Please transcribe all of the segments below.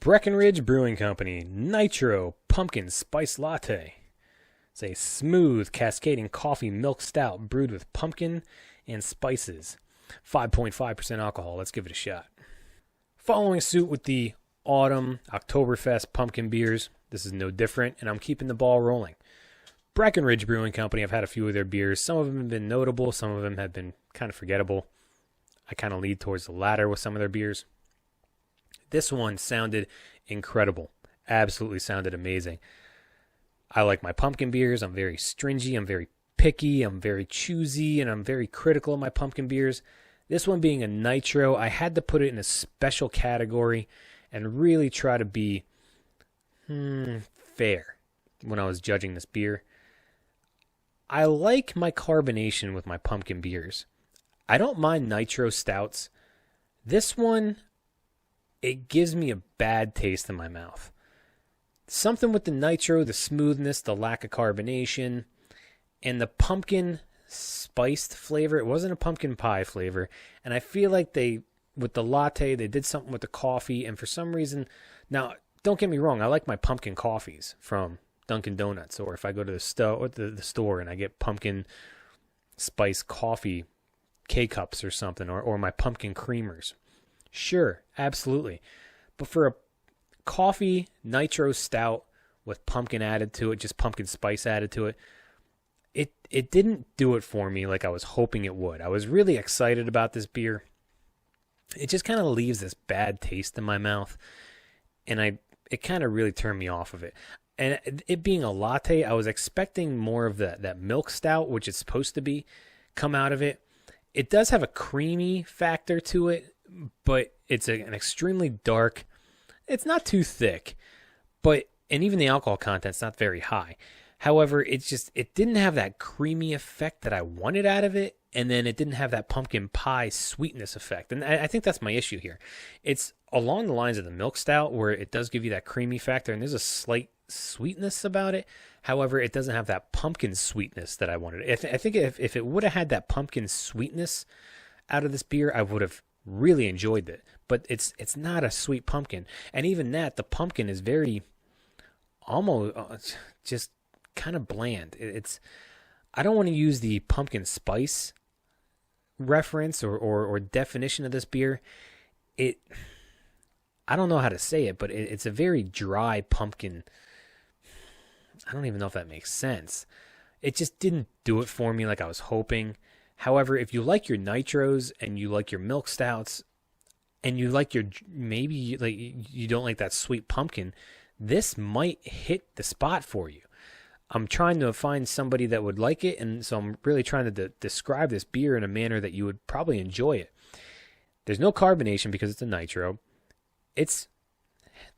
Breckenridge Brewing Company Nitro Pumpkin Spice Latte. It's a smooth, cascading coffee milk stout brewed with pumpkin and spices. 5.5% alcohol. Let's give it a shot. Following suit with the autumn Oktoberfest pumpkin beers. This is no different, and I'm keeping the ball rolling. Breckenridge Brewing Company, I've had a few of their beers. Some of them have been notable. Some of them have been kind of forgettable. I kind of lead towards the latter with some of their beers. This one sounded incredible. Absolutely sounded amazing. I like my pumpkin beers. I'm very stringy. I'm very picky. I'm very choosy, and I'm very critical of my pumpkin beers. This one being a nitro, I had to put it in a special category and really try to be fair when I was judging this beer. I like my carbonation with my pumpkin beers. I don't mind nitro stouts. This one, it gives me a bad taste in my mouth. Something with the nitro, the smoothness, the lack of carbonation, and the pumpkin spiced flavor. It wasn't a pumpkin pie flavor. And I feel like with the latte, they did something with the coffee. And for some reason, now, don't get me wrong, I like my pumpkin coffees from Dunkin' Donuts. Or if I go to the store and I get pumpkin spice coffee K-Cups or something, or my pumpkin creamers. Sure, absolutely. But for a coffee nitro stout with pumpkin added to it, just pumpkin spice added to it, it didn't do it for me like I was hoping it would. I was really excited about this beer. It just kind of leaves this bad taste in my mouth, and it kind of really turned me off of it. And it being a latte, I was expecting more of that milk stout, which it's supposed to be, come out of it. It does have a creamy factor to it, but it's an extremely dark. It's not too thick, and even the alcohol content's not very high. However, it didn't have that creamy effect that I wanted out of it, and then it didn't have that pumpkin pie sweetness effect. And I think that's my issue here. It's along the lines of the milk stout, where it does give you that creamy factor, and there's a slight sweetness about it. However, it doesn't have that pumpkin sweetness that I wanted. I think if it would have had that pumpkin sweetness out of this beer, I would have really enjoyed it. But it's not a sweet pumpkin. And even that, the pumpkin is very, almost just kind of bland. I don't want to use the pumpkin spice reference or definition of this beer. I don't know how to say it, but it's a very dry pumpkin. I don't even know if that makes sense. It just didn't do it for me like I was hoping. However, if you like your nitros and you like your milk stouts and you like maybe like you don't like that sweet pumpkin, this might hit the spot for you. I'm trying to find somebody that would like it, and so I'm really trying to describe this beer in a manner that you would probably enjoy it. There's no carbonation because it's a nitro. It's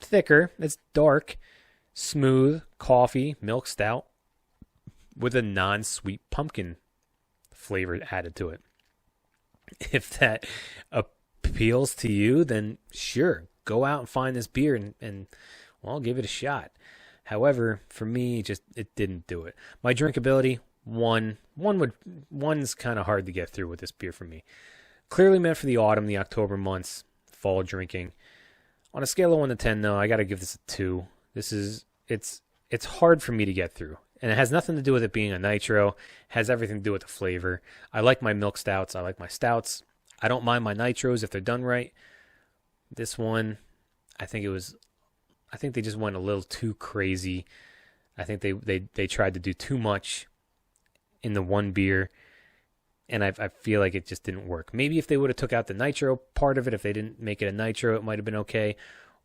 thicker. It's dark, smooth coffee, milk stout with a non-sweet pumpkin flavor added to it. If that appeals to you, then sure, go out and find this beer and well, give it a shot. However, for me, it didn't do it. My drinkability, one's kind of hard to get through with this beer for me. Clearly meant for the autumn, the October months, fall drinking. On a scale of 1 to 10, though, I got to give this a 2. It's hard for me to get through. And it has nothing to do with it being a nitro. It has everything to do with the flavor. I like my milk stouts. I like my stouts. I don't mind my nitros if they're done right. This one, I think they just went a little too crazy. I think they tried to do too much in the one beer. And I feel like it just didn't work. Maybe if they would have took out the nitro part of it, if they didn't make it a nitro, it might have been okay.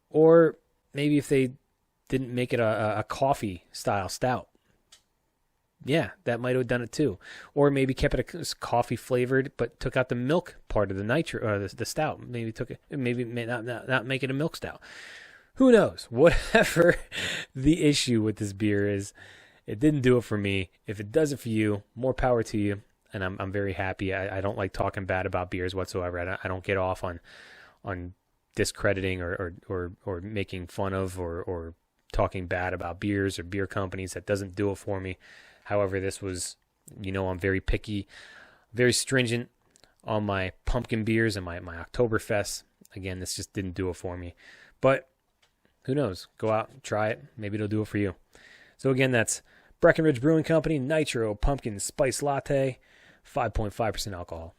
Or maybe if they didn't make it a coffee style stout. Yeah, that might have done it too. Or maybe kept it coffee flavored, but took out the milk part of the nitro or the stout. Maybe took it. Maybe not make it a milk stout. Who knows? Whatever the issue with this beer is, it didn't do it for me. If it does it for you, more power to you. And I'm very happy. I don't like talking bad about beers whatsoever. I don't get off on discrediting or making fun of or talking bad about beers or beer companies. That doesn't do it for me. However, this was, I'm very picky, very stringent on my pumpkin beers and my Oktoberfest. Again, this just didn't do it for me. But Who knows? Go out, try it. Maybe it'll do it for you. So again, that's Breckenridge Brewing Company Nitro Pumpkin Spice Latte, 5.5% alcohol.